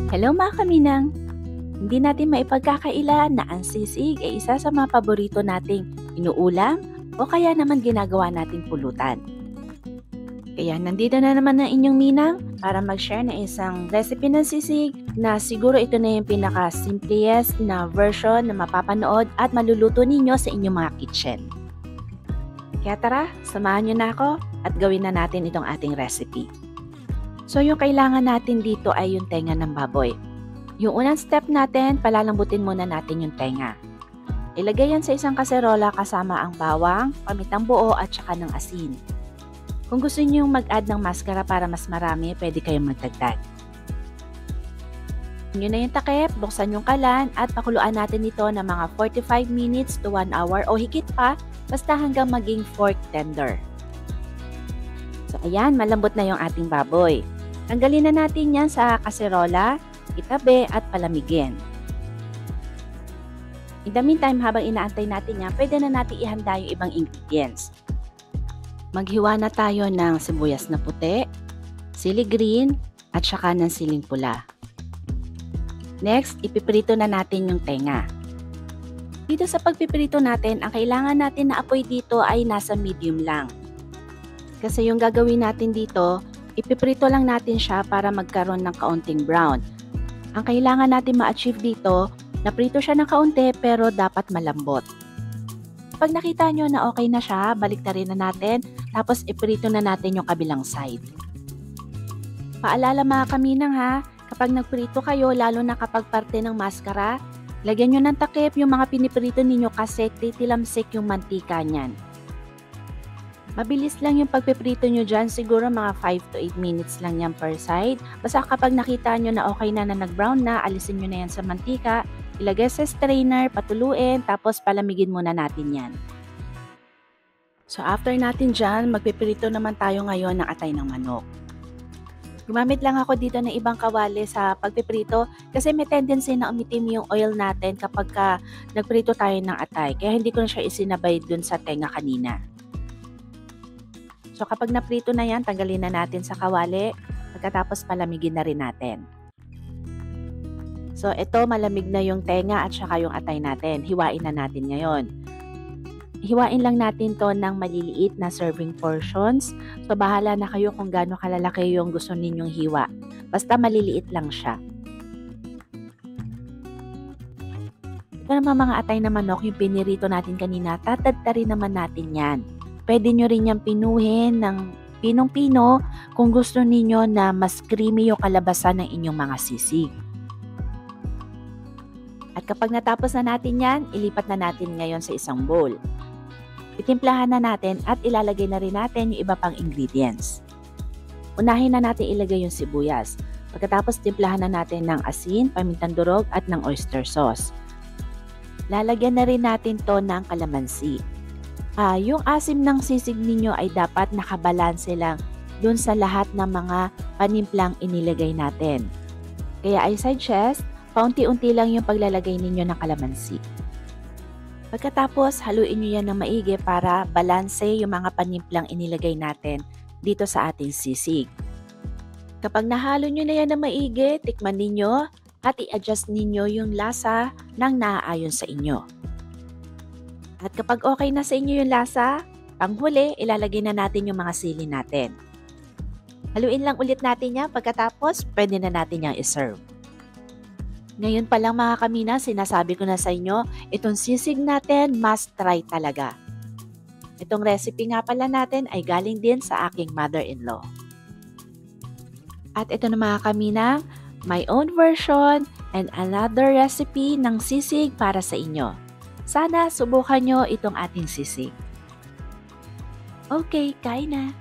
Hello mga kaminang! Hindi natin maipagkakaila na ang sisig ay isa sa mga paborito nating inuulam o kaya naman ginagawa nating pulutan. Kaya nandito na naman ang inyong Minang para mag-share ng isang recipe ng sisig na siguro ito na yung pinaka-simplest na version na mapapanood at maluluto ninyo sa inyong mga kitchen. Kaya tara, samahan nyo na ako at gawin na natin itong ating recipe. So yung kailangan natin dito ay yung tenga ng baboy. Yung unang step natin, palalambutin muna natin yung tenga. Ilagay yan sa isang kaserola kasama ang bawang, pamitang buo at saka ng asin. Kung gusto niyo mag-add ng maskara para mas marami, pwede kayong magdagdag. Yun na yung takip, buksan yung kalan at pakuluan natin ito ng mga 45 minutes to 1 hour o higit pa, basta hanggang maging fork tender. So ayan, malambot na yung ating baboy. Tanggalin na natin yan sa kaserola, itabi at palamigin. In the meantime, habang inaantay natin yan, pwede na natin ihanda yung ibang ingredients. Maghiwa na tayo ng sibuyas na puti, sili green, at saka ng siling pula. Next, ipiprito na natin yung tenga. Dito sa pagpiprito natin, ang kailangan natin na apoy dito ay nasa medium lang. Kasi yung gagawin natin dito, ipiprito lang natin siya para magkaroon ng kaunting brown. Ang kailangan natin ma-achieve dito, naprito siya ng kaunti pero dapat malambot. Pag nakita nyo na okay na siya, baliktarin na natin, tapos iprito na natin yung kabilang side. Paalala mga kaminang ha, kapag nagprito kayo, lalo na kapag parte ng maskara, lagyan nyo ng takip yung mga piniprito ninyo kasi titilamsik yung mantika niyan. Mabilis lang yung pagpiprito nyo dyan, siguro mga 5 to 8 minutes lang yan per side. Basta kapag nakita nyo na okay na nag-brown na, alisin nyo na yan sa mantika, ilagay sa strainer, patuluin, tapos palamigin muna natin yan. So after natin dyan, magpiprito naman tayo ngayon ng atay ng manok. Gumamit lang ako dito ng ibang kawali sa pagpiprito kasi may tendency na umitim yung oil natin kapag nagprito tayo ng atay. Kaya hindi ko na siya isinabay dun sa tenga kanina. So kapag naprito na yan, tanggalin na natin sa kawali. Pagkatapos palamigin na rin natin. So ito, malamig na yung tenga at saka yung atay natin. Hiwain na natin ngayon. Hiwain lang natin to ng maliliit na serving portions. So bahala na kayo kung gaano kalalaki yung gusto ninyong hiwa. Basta maliliit lang siya. Ito naman mga atay na manok, yung pinirito natin kanina, tatadtarin naman natin yan. Pwede nyo rin yan pinuhin ng pinong-pino kung gusto ninyo na mas creamy yung kalabasan ng inyong mga sisig. At kapag natapos na natin yan, ilipat na natin ngayon sa isang bowl. Itimplahan na natin at ilalagay na rin natin yung iba pang ingredients. Unahin na natin ilagay yung sibuyas. Pagkatapos timplahan na natin ng asin, pamintang durog at ng oyster sauce. Lalagyan na rin natin to ng kalamansi. Yung asim ng sisig ninyo ay dapat nakabalanse lang dun sa lahat ng mga panimplang inilagay natin. Kaya I suggest, paunti-unti lang yung paglalagay ninyo ng kalamansi. Pagkatapos, haluin nyo yan ng maigi para balanse yung mga panimplang inilagay natin dito sa ating sisig. Kapag nahalo nyo na yan ng maigi, tikman ninyo at i-adjust ninyo yung lasa ng naaayon sa inyo. At kapag okay na sa inyo yung lasa, panghuli, ilalagay na natin yung mga sili natin. Haluin lang ulit natin yan, pagkatapos pwede na natin yung i-serve. Ngayon pa lang mga kamina, sinasabi ko na sa inyo, itong sisig natin must try talaga. Itong recipe nga pala natin ay galing din sa aking mother-in-law. At ito na mga kamina, my own version and another recipe ng sisig para sa inyo. Sana subukan nyo itong ating sisig. Okay, kain na!